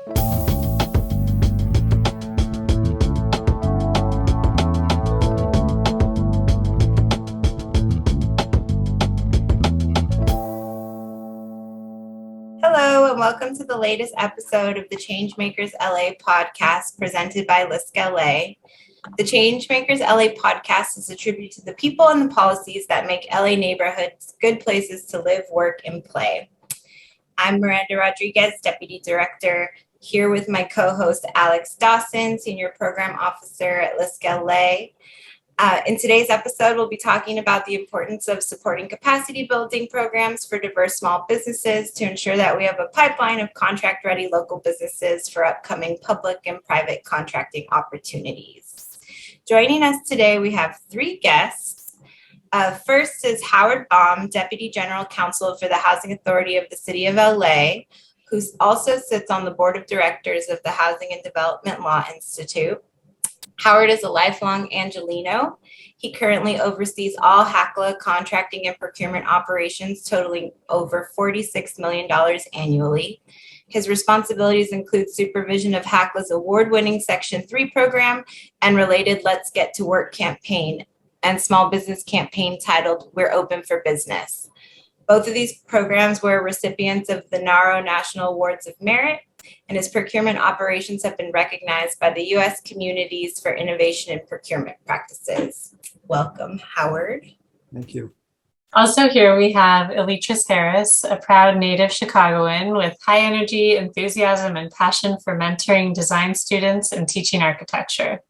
Hello, and welcome to the latest episode of the Changemakers LA podcast presented by LISC LA. The Changemakers LA podcast is a tribute to the people and the policies that make LA neighborhoods good places to live, work, and play. I'm Miranda Rodriguez, Deputy Director, here with my co-host Alex Dawson, Senior Program Officer at LISC LA. In today's episode, we'll be talking about the importance of supporting capacity building programs for diverse small businesses to ensure that we have a pipeline of contract-ready local businesses for upcoming public and private contracting opportunities. Joining us today, we have three guests. First is Howard Baum, Deputy General Counsel for the Housing Authority of the City of LA, who also sits on the Board of Directors of the Housing and Development Law Institute. Howard is a lifelong Angelino. He currently oversees all HACLA contracting and procurement operations totaling over $46 million annually. His responsibilities include supervision of HACLA's award-winning Section 3 program and related Let's Get to Work campaign and small business campaign titled We're Open for Business. Both of these programs were recipients of the NARO National Awards of Merit, and his procurement operations have been recognized by the U.S. Communities for Innovation in Procurement Practices. Welcome, Howard. Thank you. Also here we have Eletrice Harris, a proud native Chicagoan with high energy, enthusiasm, and passion for mentoring design students and teaching architecture.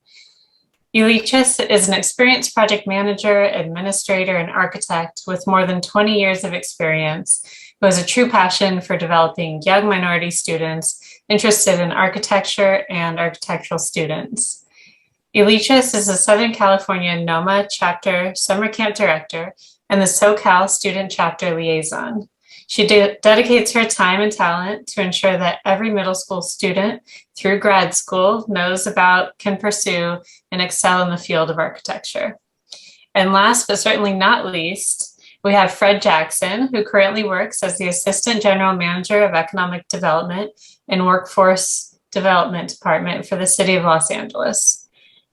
Eletrice is an experienced project manager, administrator, and architect with more than 20 years of experience, who has a true passion for developing young minority students interested in architecture and architectural students. Eletrice is a Southern California NOMA chapter summer camp director and the SoCal student chapter liaison. She dedicates her time and talent to ensure that every middle school student through grad school knows about, can pursue, and excel in the field of architecture. And last but certainly not least, we have Fred Jackson, who currently works as the Assistant General Manager of Economic Development and Workforce Development Department for the City of Los Angeles.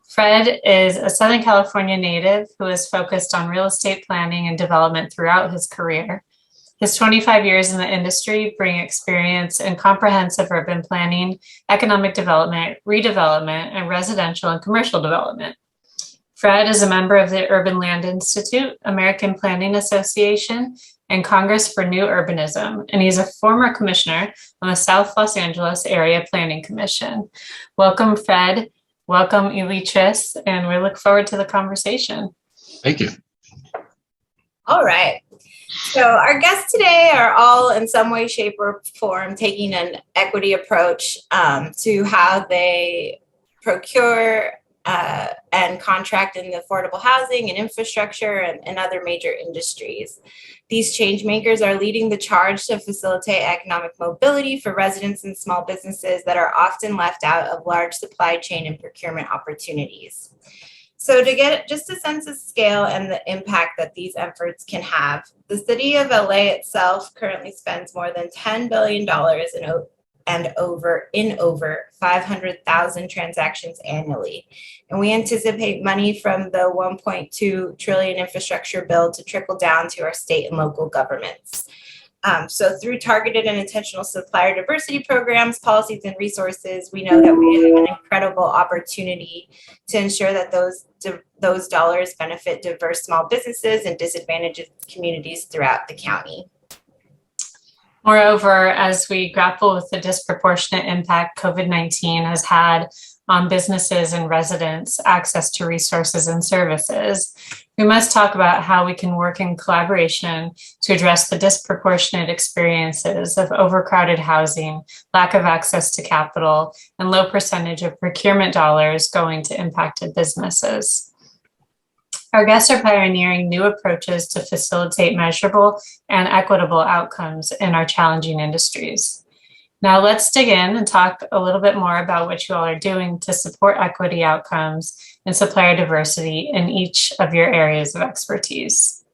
Fred is a Southern California native who has focused on real estate planning and development throughout his career. His 25 years in the industry bring experience in comprehensive urban planning, economic development, redevelopment, and residential and commercial development. Fred is a member of the Urban Land Institute, American Planning Association, and Congress for New Urbanism, and he's a former commissioner on the South Los Angeles Area Planning Commission. Welcome, Fred. Welcome, Eletrice, and we look forward to the conversation. Thank you. All right. So our guests today are all in some way, shape, or form taking an equity approach to how they procure and contract in the affordable housing and infrastructure and other major industries. These change makers are leading the charge to facilitate economic mobility for residents and small businesses that are often left out of large supply chain and procurement opportunities. So to get just a sense of scale and the impact that these efforts can have, the city of LA itself currently spends more than $10 billion in over 500,000 transactions annually. And we anticipate money from the $1.2 trillion infrastructure bill to trickle down to our state and local governments. So through targeted and intentional supplier diversity programs, policies, and resources, we know that we have an incredible opportunity to ensure that those dollars benefit diverse small businesses and disadvantaged communities throughout the county. Moreover, as we grapple with the disproportionate impact COVID-19 has had on businesses and residents' access to resources and services, we must talk about how we can work in collaboration to address the disproportionate experiences of overcrowded housing, lack of access to capital, and low percentage of procurement dollars going to impacted businesses. Our guests are pioneering new approaches to facilitate measurable and equitable outcomes in our challenging industries. Now let's dig in and talk a little bit more about what you all are doing to support equity outcomes and supplier diversity in each of your areas of expertise.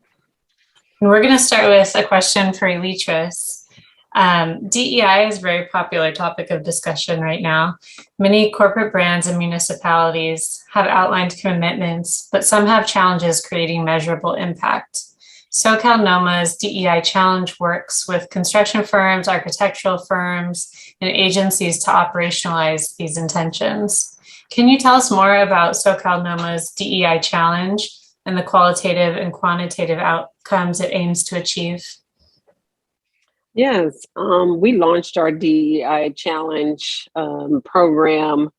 And we're going to start with a question for Eletrice. DEI is a very popular topic of discussion right now. Many corporate brands and municipalities have outlined commitments, but some have challenges creating measurable impact. SoCalNOMA's DEI challenge works with construction firms, architectural firms, and agencies to operationalize these intentions. Can you tell us more about SoCalNOMA's DEI challenge and the qualitative and quantitative outcomes it aims to achieve? Yes, we launched our DEI challenge program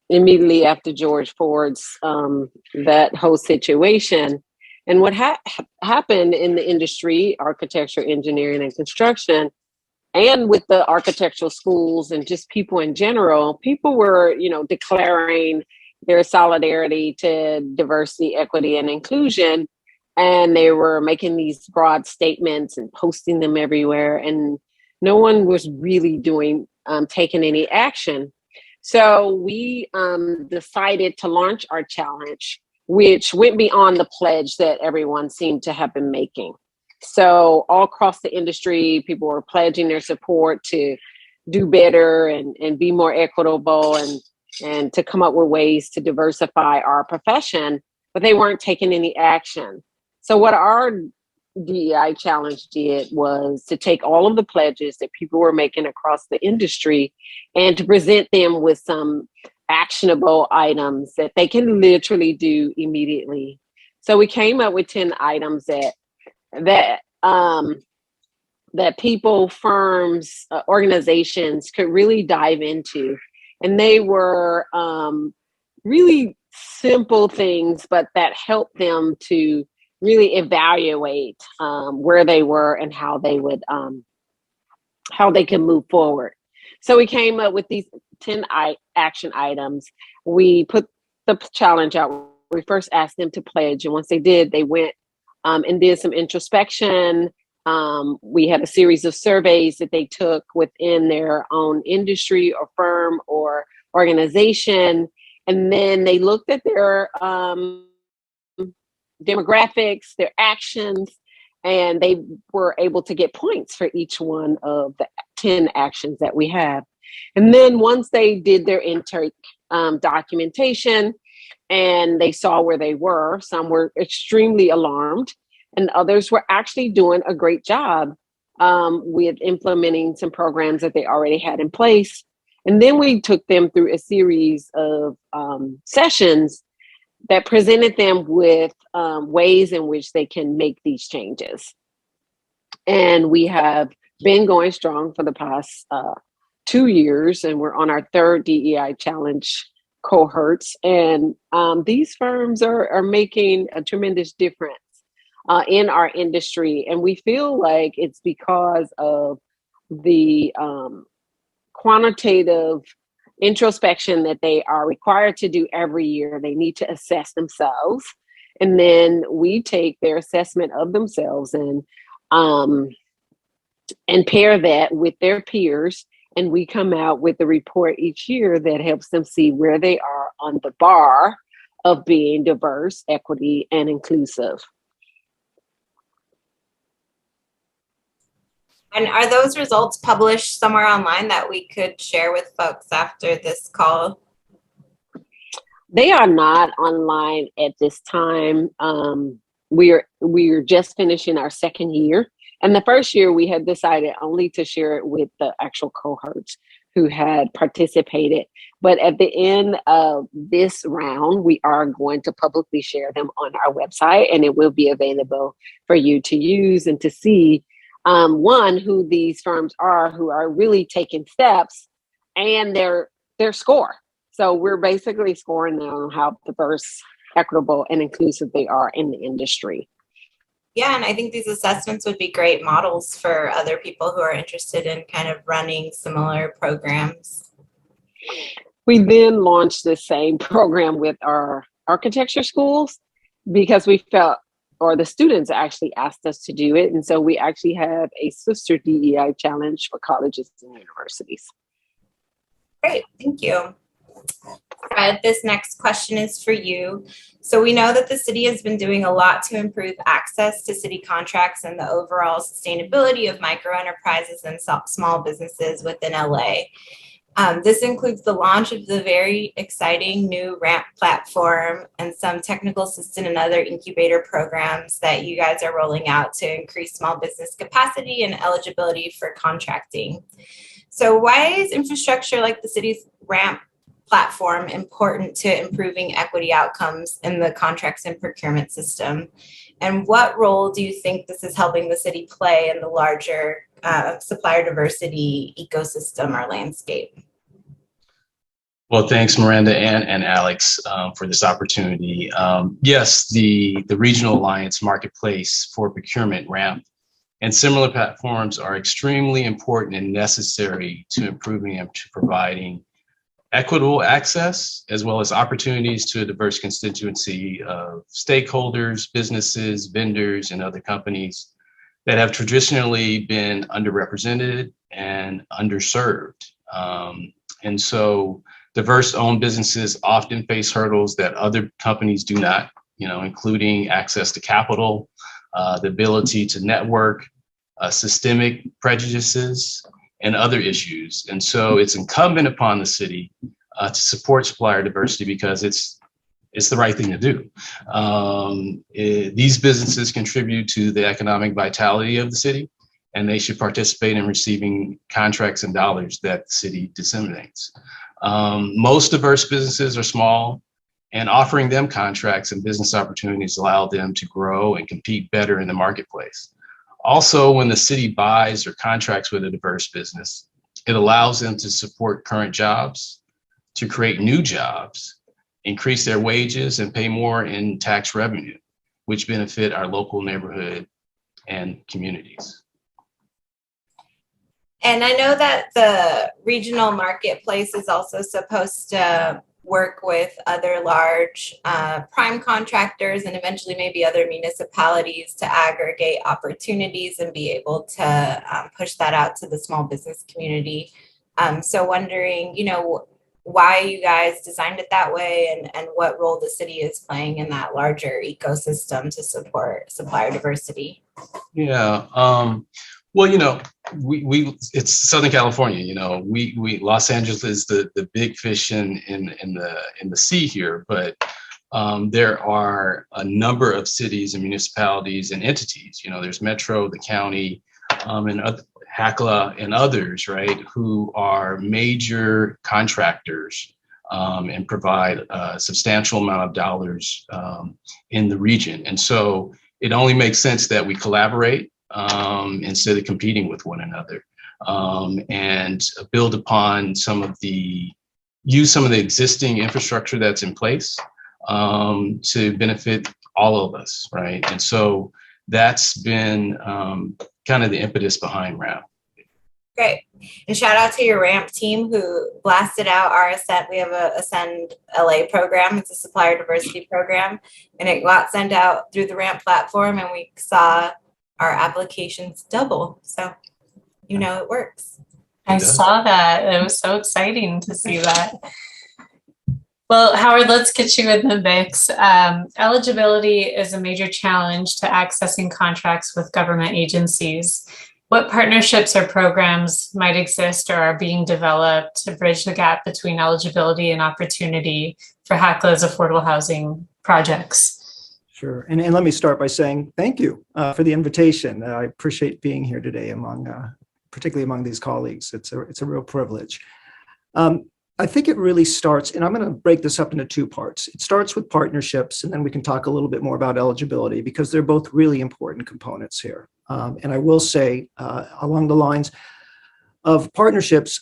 immediately after George Ford's that whole situation. And what happened in the industry, architecture, engineering, and construction, and with the architectural schools and just people in general, people were, declaring their solidarity to diversity, equity, and inclusion. And they were making these broad statements and posting them everywhere. And no one was really taking any action. So we decided to launch our challenge, which went beyond the pledge that everyone seemed to have been making. So all across the industry, people were pledging their support to do better and be more equitable and to come up with ways to diversify our profession, but they weren't taking any action. So what our DEI challenge did was to take all of the pledges that people were making across the industry and to present them with some actionable items that they can literally do immediately. So we came up with 10 items that people, firms, organizations could really dive into. And they were really simple things, but that helped them to really evaluate where they were and how they could move forward. So we came up with these 10 action items. We put the challenge out. We first asked them to pledge, and once they did, they went and did some introspection. We had a series of surveys that they took within their own industry or firm or organization, and then they looked at their demographics, their actions, and they were able to get points for each one of the 10 actions that we have. And then once they did their intake documentation and they saw where they were, some were extremely alarmed and others were actually doing a great job with implementing some programs that they already had in place. And then we took them through a series of sessions that presented them with ways in which they can make these changes. And we have been going strong for the past 2 years, and we're on our third DEI challenge cohorts. And these firms are making a tremendous difference in our industry. And we feel like it's because of the quantitative introspection that they are required to do every year. They need to assess themselves. And then we take their assessment of themselves and pair that with their peers. And we come out with a report each year that helps them see where they are on the bar of being diverse, equity, and inclusive. And are those results published somewhere online that we could share with folks after this call? They are not online at this time. We're just finishing our second year. And the first year we had decided only to share it with the actual cohorts who had participated. But at the end of this round, we are going to publicly share them on our website, and it will be available for you to use and to see one, who these firms are who are really taking steps and their score. So we're basically scoring them on how diverse, equitable, and inclusive they are in the industry. Yeah, and I think these assessments would be great models for other people who are interested in kind of running similar programs. We then launched the same program with our architecture schools because we felt, or the students actually asked us to do it. And so we actually have a sister DEI challenge for colleges and universities. Great, thank you. Fred, this next question is for you. So we know that the city has been doing a lot to improve access to city contracts and the overall sustainability of micro enterprises and small businesses within LA. This includes the launch of the very exciting new ramp platform and some technical assistant and other incubator programs that you guys are rolling out to increase small business capacity and eligibility for contracting. So why is infrastructure like the city's ramp platform important to improving equity outcomes in the contracts and procurement system? And what role do you think this is helping the city play in the larger supplier diversity ecosystem or landscape? Well, thanks, Miranda and Alex, for this opportunity. Yes, the Regional Alliance Marketplace for Procurement, RAMP, and similar platforms are extremely important and necessary to improving and to providing equitable access, as well as opportunities to a diverse constituency of stakeholders, businesses, vendors, and other companies that have traditionally been underrepresented and underserved. And so diverse-owned businesses often face hurdles that other companies do not, including access to capital, the ability to network, systemic prejudices, and other issues. And so it's incumbent upon the city to support supplier diversity because it's the right thing to do. These businesses contribute to the economic vitality of the city, and they should participate in receiving contracts and dollars that the city disseminates. Most diverse businesses are small, and offering them contracts and business opportunities allow them to grow and compete better in the marketplace. Also, when the city buys or contracts with a diverse business, it allows them to support current jobs, to create new jobs, increase their wages, and pay more in tax revenue, which benefit our local neighborhood and communities. And I know that the regional marketplace is also supposed to work with other large prime contractors and eventually maybe other municipalities to aggregate opportunities and be able to push that out to the small business community. So wondering, why you guys designed it that way and what role the city is playing in that larger ecosystem to support supplier diversity. Yeah. Well, it's Southern California. We Los Angeles is the big fish in the sea here, but there are a number of cities and municipalities and entities. There's Metro, the county, and HACLA and others, right, who are major contractors and provide a substantial amount of dollars in the region. And so it only makes sense that we collaborate instead of competing with one another, and build upon use some of the existing infrastructure that's in place to benefit all of us, right? And so that's been kind of the impetus behind RAMP. Great. And shout out to your RAMP team who blasted out our Ascend. We have a Ascend LA program. It's a supplier diversity program, and it got sent out through the RAMP platform, and we saw our applications double. So, it works. I saw that. It was so exciting to see that. Well, Howard, let's get you in the mix. Eligibility is a major challenge to accessing contracts with government agencies. What partnerships or programs might exist or are being developed to bridge the gap between eligibility and opportunity for HACLA's affordable housing projects? Sure. And let me start by saying thank you for the invitation. I appreciate being here today particularly among these colleagues. It's a real privilege. I think it really starts, and I'm going to break this up into two parts. It starts with partnerships, and then we can talk a little bit more about eligibility because they're both really important components here. And I will say along the lines of partnerships,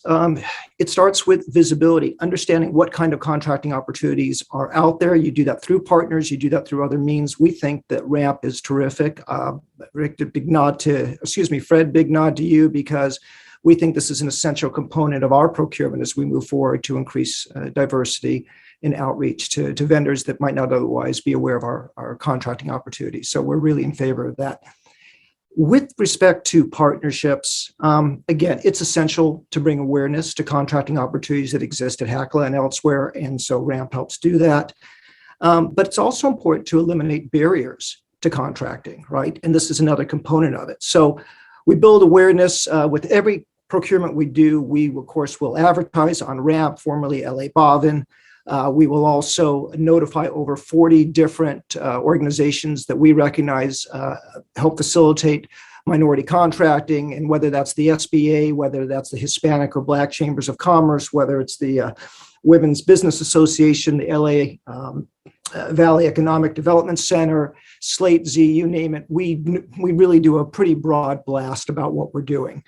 it starts with visibility, understanding what kind of contracting opportunities are out there. You do that through partners, you do that through other means. We think that RAMP is terrific. Fred, big nod to you because we think this is an essential component of our procurement as we move forward to increase diversity and outreach to vendors that might not otherwise be aware of our contracting opportunities. So we're really in favor of that. With respect to partnerships, again, it's essential to bring awareness to contracting opportunities that exist at HACLA and elsewhere, and so RAMP helps do that. But it's also important to eliminate barriers to contracting, right? And this is another component of it. So we build awareness with every procurement we do. We, of course, will advertise on RAMP, formerly LA Bovin. We will also notify over 40 different organizations that we recognize help facilitate minority contracting, and whether that's the SBA, whether that's the Hispanic or Black Chambers of Commerce, whether it's the Women's Business Association, the LA Valley Economic Development Center, Slate Z, you name it. We really do a pretty broad blast about what we're doing.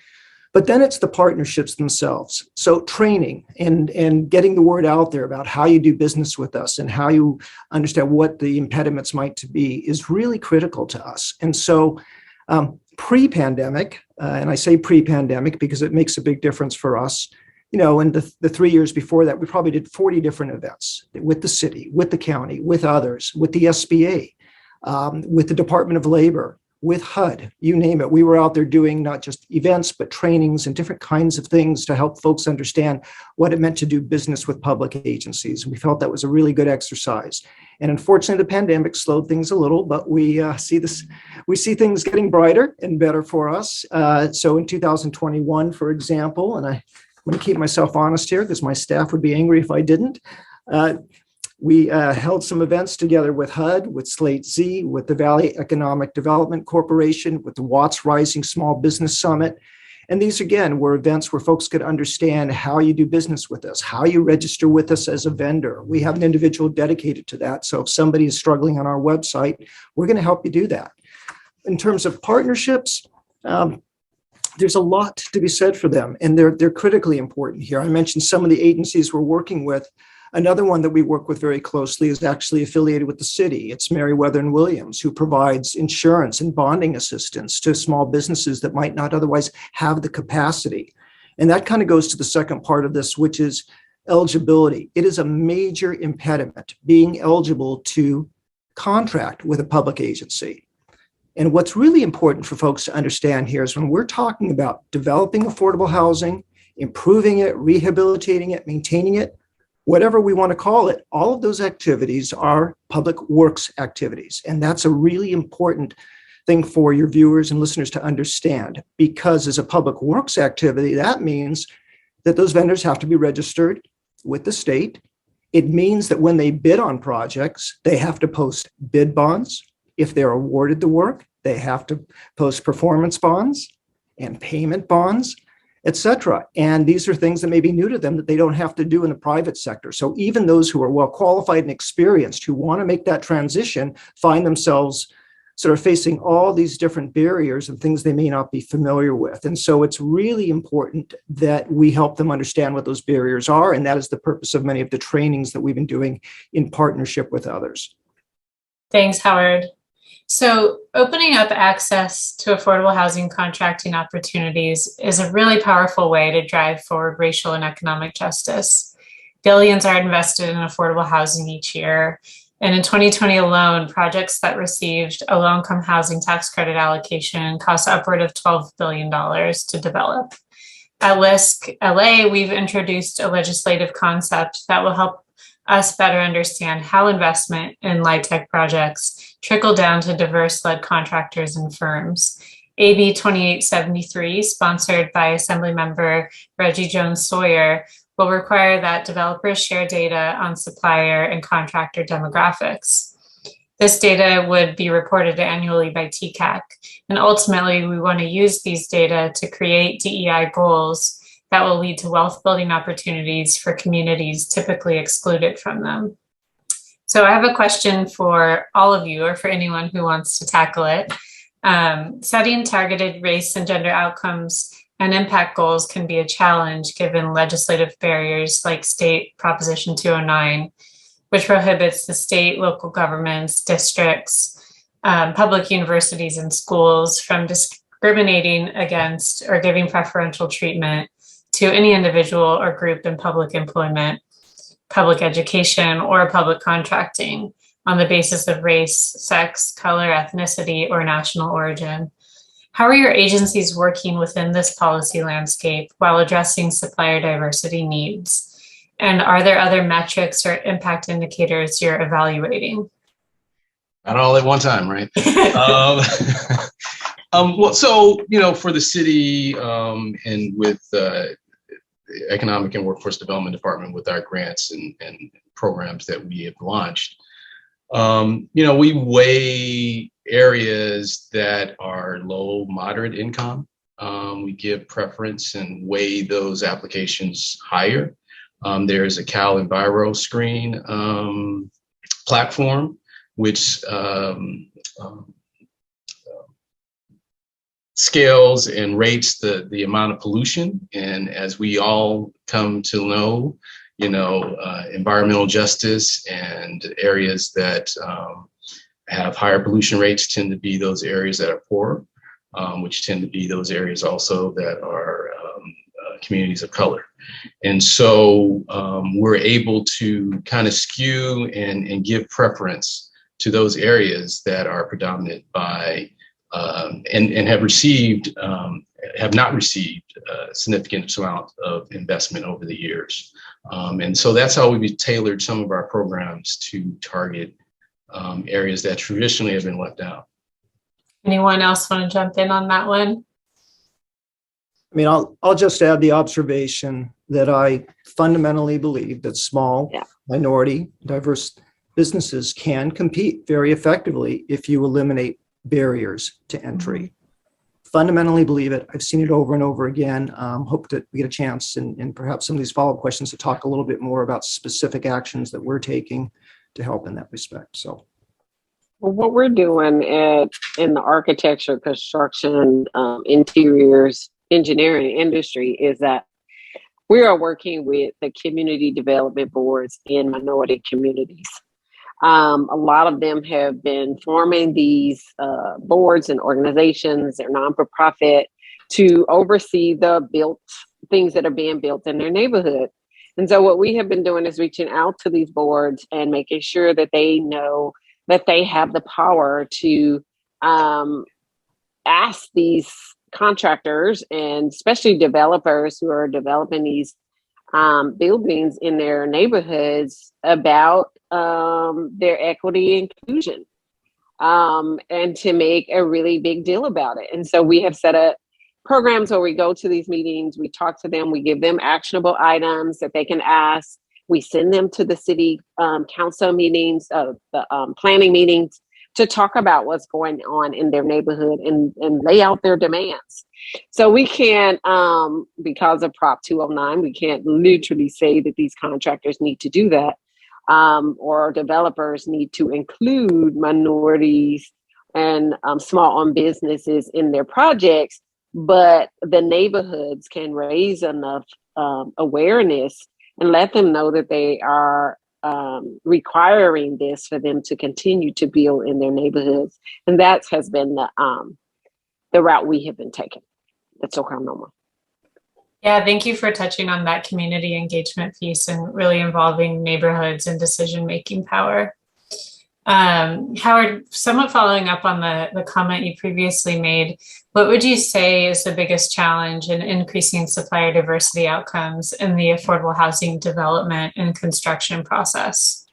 But then it's the partnerships themselves. So training and getting the word out there about how you do business with us and how you understand what the impediments might be is really critical to us. And so pre-pandemic, and I say pre-pandemic because it makes a big difference for us, you know, in the 3 years before that, we probably did 40 different events with the city, with the county, with others, with the SBA, with the Department of Labor, with HUD, you name it. We were out there doing not just events, but trainings and different kinds of things to help folks understand what it meant to do business with public agencies. We felt that was a really good exercise. And unfortunately, the pandemic slowed things a little, but we see things getting brighter and better for us. So in 2021, for example, and I'm going to keep myself honest here because my staff would be angry if I didn't. We held some events together with HUD, with Slate Z, with the Valley Economic Development Corporation, with the Watts Rising Small Business Summit. And these, again, were events where folks could understand how you do business with us, how you register with us as a vendor. We have an individual dedicated to that. So if somebody is struggling on our website, we're going to help you do that. In terms of partnerships, there's a lot to be said for them, and they're critically important here. I mentioned some of the agencies we're working with. Another one that we work with very closely is actually affiliated with the city. It's Meriwether and Williams, who provides insurance and bonding assistance to small businesses that might not otherwise have the capacity. And that kind of goes to the second part of this, which is eligibility. It is a major impediment, being eligible to contract with a public agency. And what's really important for folks to understand here is when we're talking about developing affordable housing, improving it, rehabilitating it, maintaining it, whatever we want to call it, all of those activities are public works activities. And that's a really important thing for your viewers and listeners to understand, because as a public works activity, that means that those vendors have to be registered with the state. It means that when they bid on projects, they have to post bid bonds. If they're awarded the work, they have to post performance bonds and payment bonds, etc. And these are things that may be new to them that they don't have to do in the private sector. So even those who are well qualified and experienced who want to make that transition find themselves sort of facing all these different barriers and things they may not be familiar with. And so it's really important that we help them understand what those barriers are. And that is the purpose of many of the trainings that we've been doing in partnership with others. Thanks, Howard. So opening up access to affordable housing contracting opportunities is a really powerful way to drive forward racial and economic justice. Billions are invested in affordable housing each year. And in 2020 alone, projects that received a low-income housing tax credit allocation cost upward of $12 billion to develop. At LISC LA, we've introduced a legislative concept that will help us better understand how investment in LIHTC projects trickle down to diverse-led contractors and firms. AB 2873, sponsored by Assemblymember Reggie Jones-Sawyer, will require that developers share data on supplier and contractor demographics. This data would be reported annually by TCAC, and ultimately we want to use these data to create DEI goals that will lead to wealth building opportunities for communities typically excluded from them. So I have a question for all of you, or for anyone who wants to tackle it. Setting targeted race and gender outcomes and impact goals can be a challenge given legislative barriers like State Proposition 209, which prohibits the state, local governments, districts, public universities, and schools from discriminating against or giving preferential treatment to any individual or group in public employment, public education, or public contracting on the basis of race, sex, color, ethnicity, or national origin. How are your agencies working within this policy landscape while addressing supplier diversity needs? And are there other metrics or impact indicators you're evaluating? Not all at one time, right? Well, so, for the city and with Economic and Workforce Development Department with our grants and programs that we have launched, we weigh areas that are low, moderate income. We give preference and weigh those applications higher. There's a Cal Enviro screen platform, which scales and rates the amount of pollution. And as we all come to know, environmental justice and areas that have higher pollution rates tend to be those areas that are poor, which tend to be those areas also that are communities of color. And so we're able to kind of skew and give preference to those areas that are predominant by and have not received a significant amount of investment over the years. And so that's how we've tailored some of our programs to target areas that traditionally have been left out. Anyone else want to jump in on that one? I mean, I'll just add the observation that I fundamentally believe that small, minority, diverse businesses can compete very effectively if you eliminate barriers to entry. Fundamentally believe it. I've seen it over and over again. Hope that we get a chance and perhaps some of these follow-up questions to talk a little bit more about specific actions that we're taking to help in that respect. So, well, what we're doing in the architecture, construction, interiors, engineering industry is that we are working with the community development boards in minority communities. A lot of them have been forming these boards and organizations, they're non-for-profit, to oversee the built things that are being built in their neighborhood. And so what we have been doing is reaching out to these boards and making sure that they know that they have the power to ask these contractors and especially developers who are developing these buildings in their neighborhoods about their equity and inclusion, and to make a really big deal about it. And so we have set up programs where we go to these meetings, we talk to them, we give them actionable items that they can ask. We send them to the city council meetings, the planning meetings, to talk about what's going on in their neighborhood and lay out their demands. So we can't, because of Prop 209, we can't literally say that these contractors need to do that, or developers need to include minorities and small-owned businesses in their projects, but the neighborhoods can raise enough awareness and let them know that they are requiring this for them to continue to build in their neighborhoods. And that has been the route we have been taking at SoCalNOMA. Yeah, thank you for touching on that community engagement piece and really involving neighborhoods and decision-making power. Howard, somewhat following up on the comment you previously made, what would you say is the biggest challenge in increasing supplier diversity outcomes in the affordable housing development and construction process?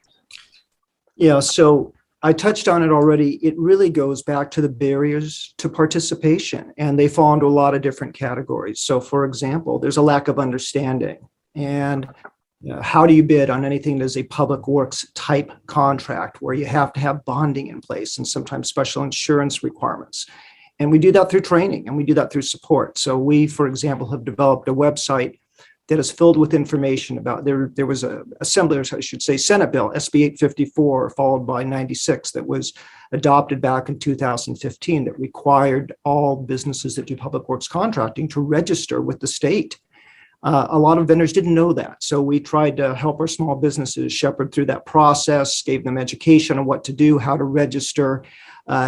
Yeah, so I touched on it already. It really goes back to the barriers to participation, and they fall into a lot of different categories. So, for example, there's a lack of understanding. And how do you bid on anything that is a public works type contract where you have to have bonding in place and sometimes special insurance requirements? And we do that through training and we do that through support. So we, for example, have developed a website that is filled with information about, there was a Assembly, or I should say Senate bill, SB 854, followed by 96, that was adopted back in 2015 that required all businesses that do public works contracting to register with the state. A lot of vendors didn't know that. So we tried to help our small businesses shepherd through that process, gave them education on what to do, how to register,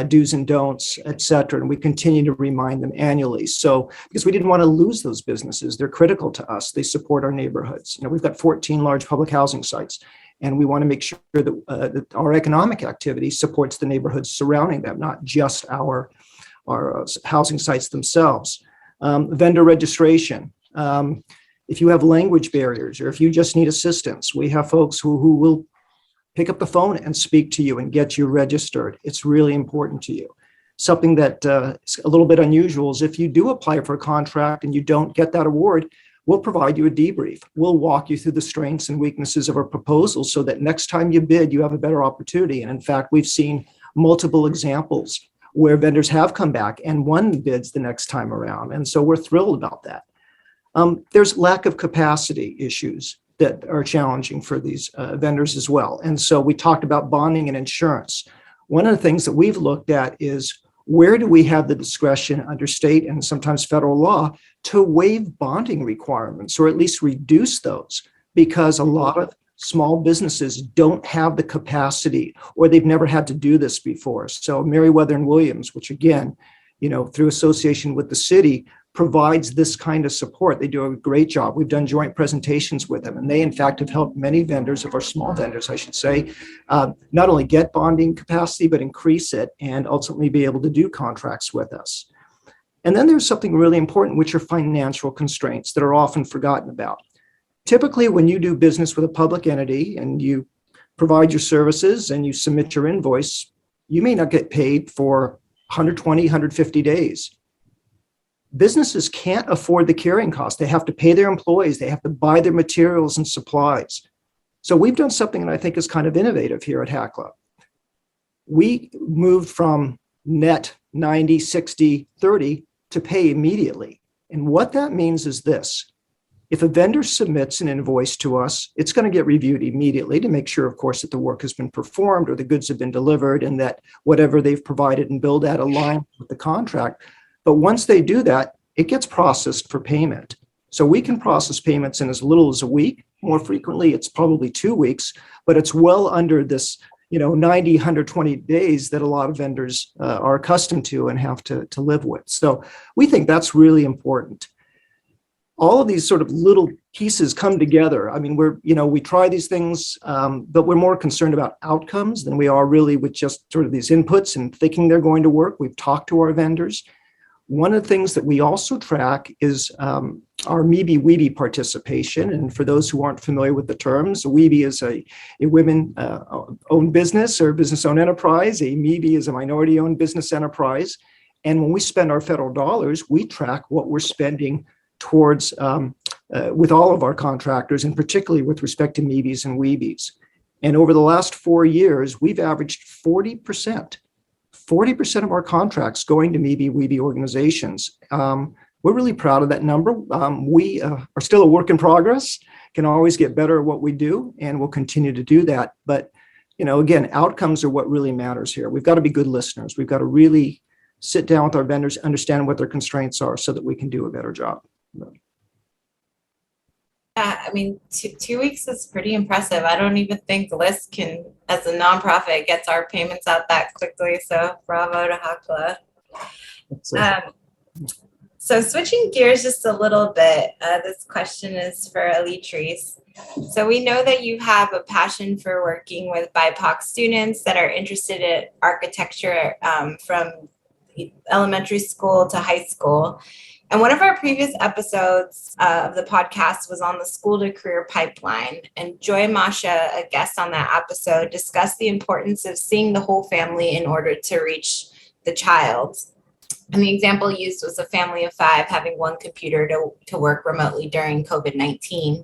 do's and don'ts, et cetera. And we continue to remind them annually. So because we didn't want to lose those businesses, they're critical to us. They support our neighborhoods. We've got 14 large public housing sites, and we want to make sure that, that our economic activity supports the neighborhoods surrounding them, not just our housing sites themselves. Vendor registration. If you have language barriers or if you just need assistance, we have folks who will pick up the phone and speak to you and get you registered. It's really important to you. Something that is a little bit unusual is if you do apply for a contract and you don't get that award, we'll provide you a debrief. We'll walk you through the strengths and weaknesses of our proposal so that next time you bid, you have a better opportunity. And in fact, we've seen multiple examples where vendors have come back and won bids the next time around. And so we're thrilled about that. There's lack of capacity issues that are challenging for these vendors as well. And so we talked about bonding and insurance. One of the things that we've looked at is where do we have the discretion under state and sometimes federal law to waive bonding requirements or at least reduce those, because a lot of small businesses don't have the capacity or they've never had to do this before. So Meriwether and Williams, which again, through association with the city, provides this kind of support. They do a great job. We've done joint presentations with them, and they in fact have helped many vendors, of our small vendors, I should say, not only get bonding capacity, but increase it and ultimately be able to do contracts with us. And then there's something really important, which are financial constraints that are often forgotten about. Typically, when you do business with a public entity and you provide your services and you submit your invoice, you may not get paid for 120, 150 days. Businesses can't afford the carrying cost. They have to pay their employees. They have to buy their materials and supplies. So we've done something that I think is kind of innovative here at HACLA. We moved from net 90, 60, 30 to pay immediately. And what that means is this. If a vendor submits an invoice to us, it's going to get reviewed immediately to make sure, of course, that the work has been performed or the goods have been delivered and that whatever they've provided and billed at aligns with the contract. But once they do that, it gets processed for payment. So we can process payments in as little as a week. More frequently, it's probably 2 weeks, but it's well under this 90, 120 days that a lot of vendors are accustomed to and have to live with. So we think that's really important. All of these sort of little pieces come together. I mean, we try these things, but we're more concerned about outcomes than we are really with just sort of these inputs and thinking they're going to work. We've talked to our vendors. One of the things that we also track is our MEBI-WEBI participation. And for those who aren't familiar with the terms, WEBI is a women-owned business or business-owned enterprise. A MEBI is a minority-owned business enterprise. And when we spend our federal dollars, we track what we're spending towards with all of our contractors, and particularly with respect to MEBIs and WEBIs. And over the last 4 years, we've averaged 40% of our contracts going to MEBI-WEBI organizations. We're really proud of that number. We are still a work in progress, can always get better at what we do, and we'll continue to do that. But, again, outcomes are what really matters here. We've got to be good listeners. We've got to really sit down with our vendors, understand what their constraints are so that we can do a better job. I mean, 2 weeks is pretty impressive. I don't even think LISC can, as a nonprofit, gets our payments out that quickly. So bravo to HACLA. So switching gears just a little bit, this question is for Eletrice. So we know that you have a passion for working with BIPOC students that are interested in architecture from elementary school to high school. And one of our previous episodes of the podcast was on the school to career pipeline. And Joy Masha, a guest on that episode, discussed the importance of seeing the whole family in order to reach the child. And the example used was a family of 5 having one computer to work remotely during COVID-19.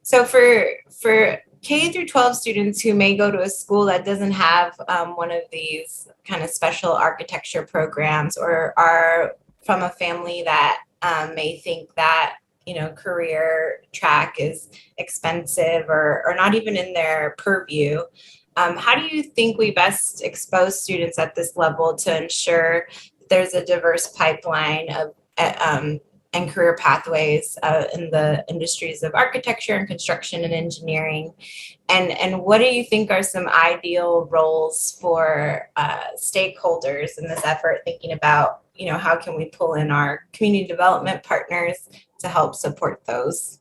So for K through 12 students who may go to a school that doesn't have one of these kind of special architecture programs, or are from a family that may think that, career track is expensive or not even in their purview. How do you think we best expose students at this level to ensure there's a diverse pipeline of and career pathways in the industries of architecture and construction and engineering? And what do you think are some ideal roles for stakeholders in this effort, thinking about, how can we pull in our community development partners to help support those?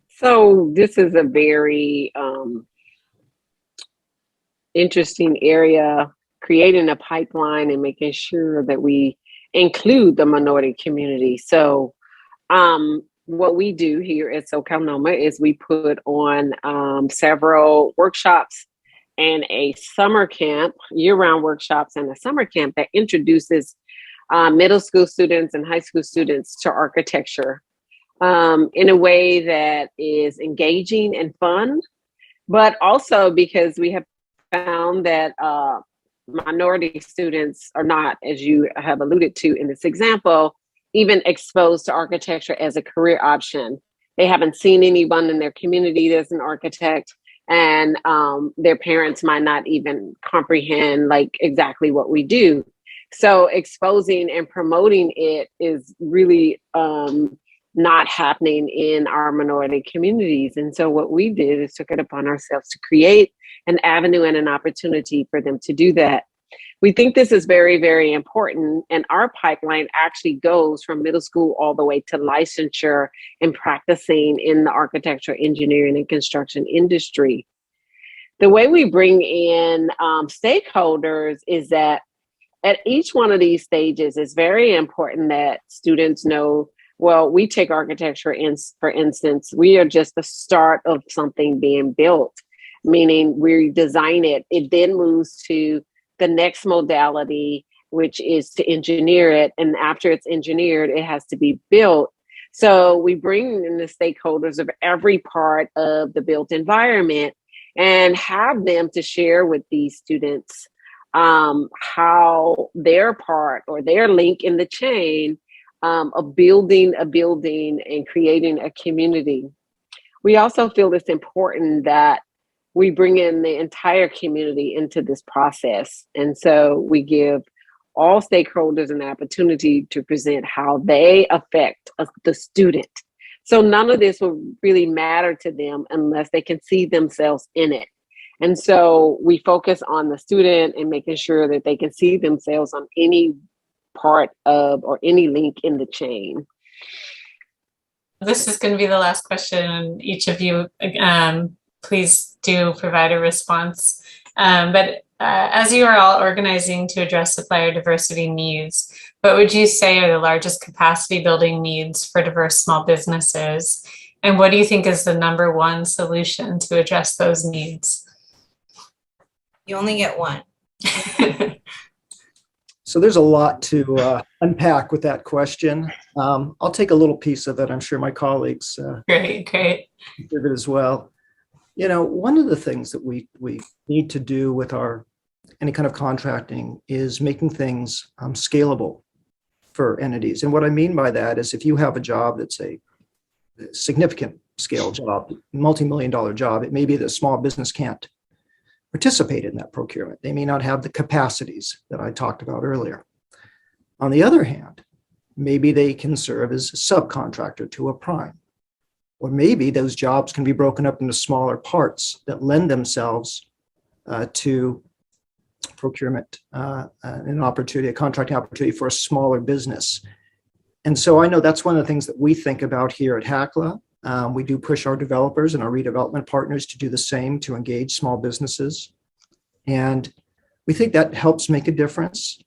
So this is a very interesting area, creating a pipeline and making sure that we include the minority community. So what we do here at SoCalNOMA is we put on several workshops and a summer camp, year-round workshops and a summer camp that introduces middle school students and high school students to architecture in a way that is engaging and fun, but also because we have found that minority students are not, as you have alluded to in this example, even exposed to architecture as a career option. They haven't seen anyone in their community that's an architect, and their parents might not even comprehend like exactly what we do. So exposing and promoting it is really not happening in our minority communities. And so what we did is took it upon ourselves to create an avenue and an opportunity for them to do that. We think this is very, very important. And our pipeline actually goes from middle school all the way to licensure and practicing in the architecture, engineering, and construction industry. The way we bring in stakeholders is that at each one of these stages, it's very important that students know, well, we take architecture in, for instance, we are just the start of something being built, meaning we design it. It then moves to the next modality, which is to engineer it. And after it's engineered, it has to be built. So we bring in the stakeholders of every part of the built environment and have them to share with these students how their part or their link in the chain of building a building and creating a community. We also feel it's important that we bring in the entire community into this process. And so we give all stakeholders an opportunity to present how they affect the student. So none of this will really matter to them unless they can see themselves in it. And so we focus on the student and making sure that they can see themselves on any part of or any link in the chain. This is going to be the last question. Each of you, please do provide a response. But as you are all organizing to address supplier diversity needs, what would you say are the largest capacity building needs for diverse small businesses? And what do you think is the number one solution to address those needs? You only get one. So there's a lot to unpack with that question. I'll take a little piece of it. I'm sure my colleagues Great. give it as well. You know, one of the things that we need to do with any kind of contracting is making things scalable for entities. And what I mean by that is if you have a job that's a significant scale job, multi-million-dollar job, it may be that a small business can't participate in that procurement. They may not have the capacities that I talked about earlier. On the other hand, maybe they can serve as a subcontractor to a prime. Or maybe those jobs can be broken up into smaller parts that lend themselves to procurement, an opportunity, a contracting opportunity for a smaller business. And so I know that's one of the things that we think about here at HACLA. We do push our developers and our redevelopment partners to do the same, to engage small businesses. And we think that helps make a difference.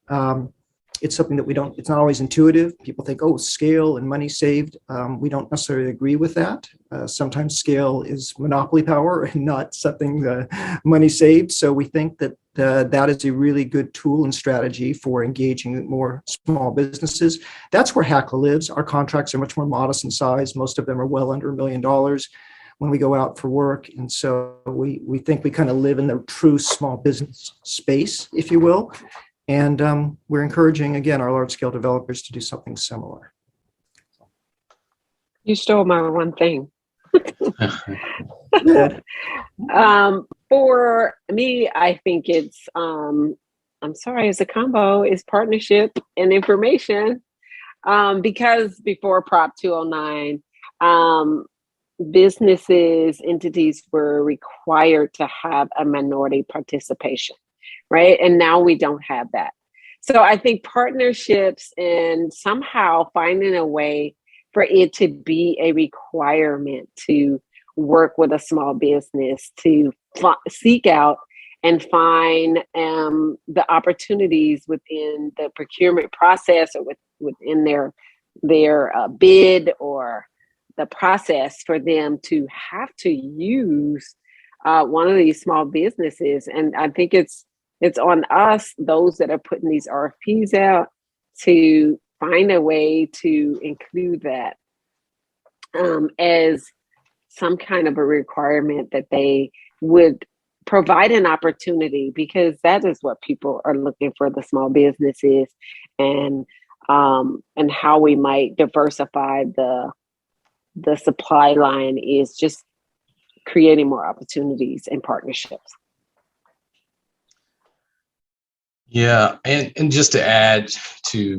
It's something that it's not always intuitive. People think, oh, scale and money saved. We don't necessarily agree with that. Sometimes scale is monopoly power and not something money saved. So we think that that is a really good tool and strategy for engaging more small businesses. That's where HACLA lives. Our contracts are much more modest in size. Most of them are well under $1 million when we go out for work. And so we think we kind of live in the true small business space, if you will. And we're encouraging, again, our large-scale developers to do something similar. You stole my one thing. Good. For me, I think it's, it's a combo, is partnership and information. Because before Prop 209, businesses, entities were required to have a minority participation, right? And now we don't have that. So I think partnerships and somehow finding a way for it to be a requirement to work with a small business to seek out and find the opportunities within the procurement process or within their bid or the process for them to have to use one of these small businesses. And I think it's on us, those that are putting these RFPs out, to find a way to include that as some kind of a requirement, that they would provide an opportunity, because that is what people are looking for, the small businesses, and how we might diversify the supply line is just creating more opportunities and partnerships. Yeah, and just to add to,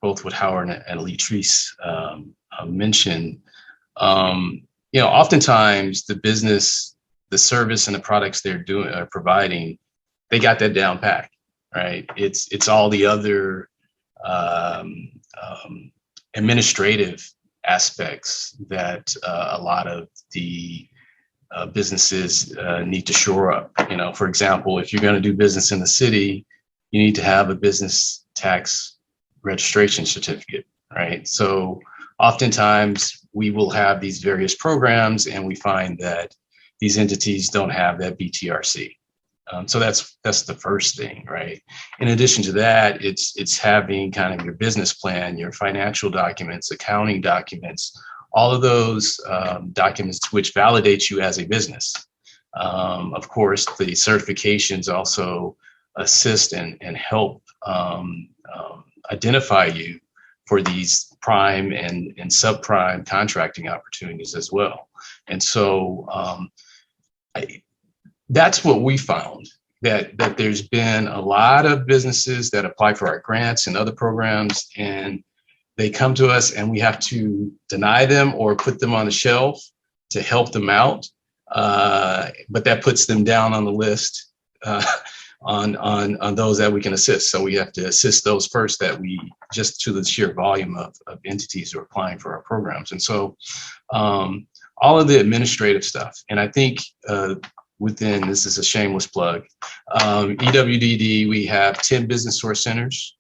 both what Howard and Eletrice mentioned, oftentimes the business, the service and the products they're providing, they got that down pat, right? It's all the other administrative aspects that a lot of the businesses need to shore up. For example, if you're going to do business in the city, you need to have a business tax registration certificate, right? So oftentimes we will have these various programs and we find that these entities don't have that BTRC. So that's the first thing, right? In addition to that, it's having kind of your business plan, your financial documents, accounting documents, all of those documents which validate you as a business. Of course, the certifications also assist and help identify you for these prime and subprime contracting opportunities as well. And so that's what we found, that there's been a lot of businesses that apply for our grants and other programs, and they come to us and we have to deny them or put them on the shelf to help them out. But that puts them down on the list on those that we can assist. So we have to assist those first, that we just to the sheer volume of entities who are applying for our programs. And so all of the administrative stuff, and I think within, this is a shameless plug, EWDD, we have 10 business source centers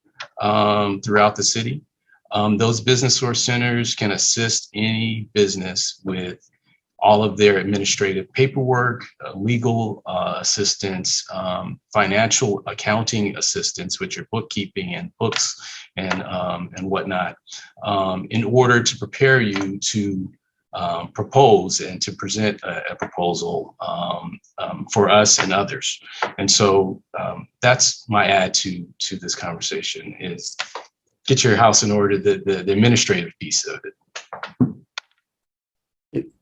throughout the city. Those business source centers can assist any business with all of their administrative paperwork, legal assistance, financial accounting assistance, which are bookkeeping and books and whatnot, in order to prepare you to propose and to present a proposal for us and others. And so that's my add to this conversation, is get your house in order, the administrative piece of it.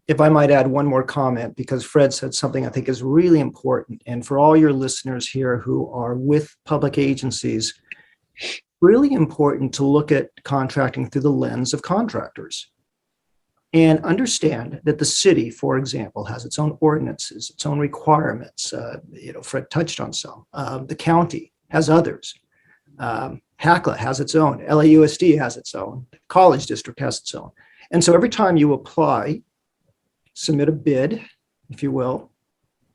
If I might add one more comment, because Fred said something I think is really important, and for all your listeners here who are with public agencies, really important to look at contracting through the lens of contractors and understand that the city, for example, has its own ordinances, its own requirements. Fred touched on some. The county has others. HACLA has its own. LAUSD has its own. The College District has its own. And so every time you apply, submit a bid, if you will,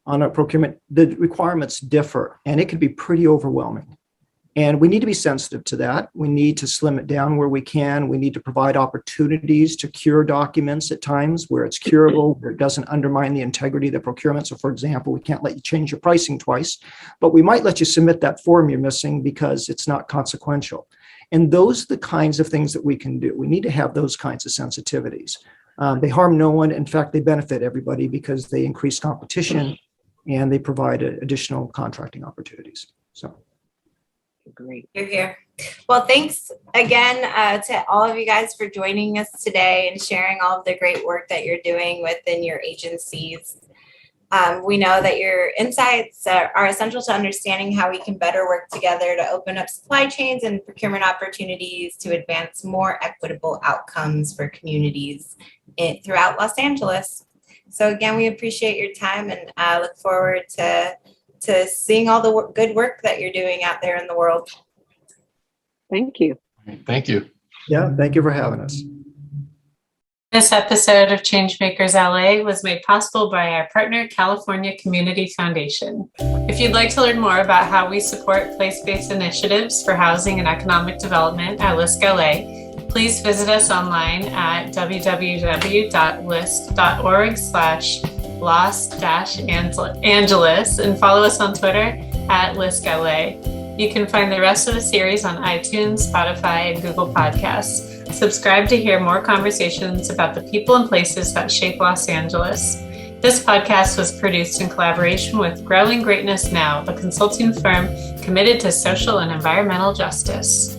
on a procurement, the requirements differ, and it can be pretty overwhelming. And we need to be sensitive to that. We need to slim it down where we can. We need to provide opportunities to cure documents at times where it's curable, where it doesn't undermine the integrity of the procurement. So for example, we can't let you change your pricing twice, but we might let you submit that form you're missing because it's not consequential. And those are the kinds of things that we can do. We need to have those kinds of sensitivities. They harm no one. In fact, they benefit everybody because they increase competition and they provide additional contracting opportunities. So. Great. You're here. Well, thanks again to all of you guys for joining us today and sharing all of the great work that you're doing within your agencies. We know that your insights are essential to understanding how we can better work together to open up supply chains and procurement opportunities to advance more equitable outcomes for communities throughout Los Angeles. So again, we appreciate your time and look forward to seeing all the good work that you're doing out there in the world. Thank you. Thank you. Yeah, thank you for having us. This episode of Changemakers LA was made possible by our partner, California Community Foundation. If you'd like to learn more about how we support place-based initiatives for housing and economic development at LISC LA, please visit us online at www.lisc.org/Los-Angeles and follow us on Twitter at LISC LA. You can find the rest of the series on iTunes, Spotify, and Google Podcasts. Subscribe to hear more conversations about the people and places that shape Los Angeles. This podcast was produced in collaboration with Growing Greatness Now, a consulting firm committed to social and environmental justice.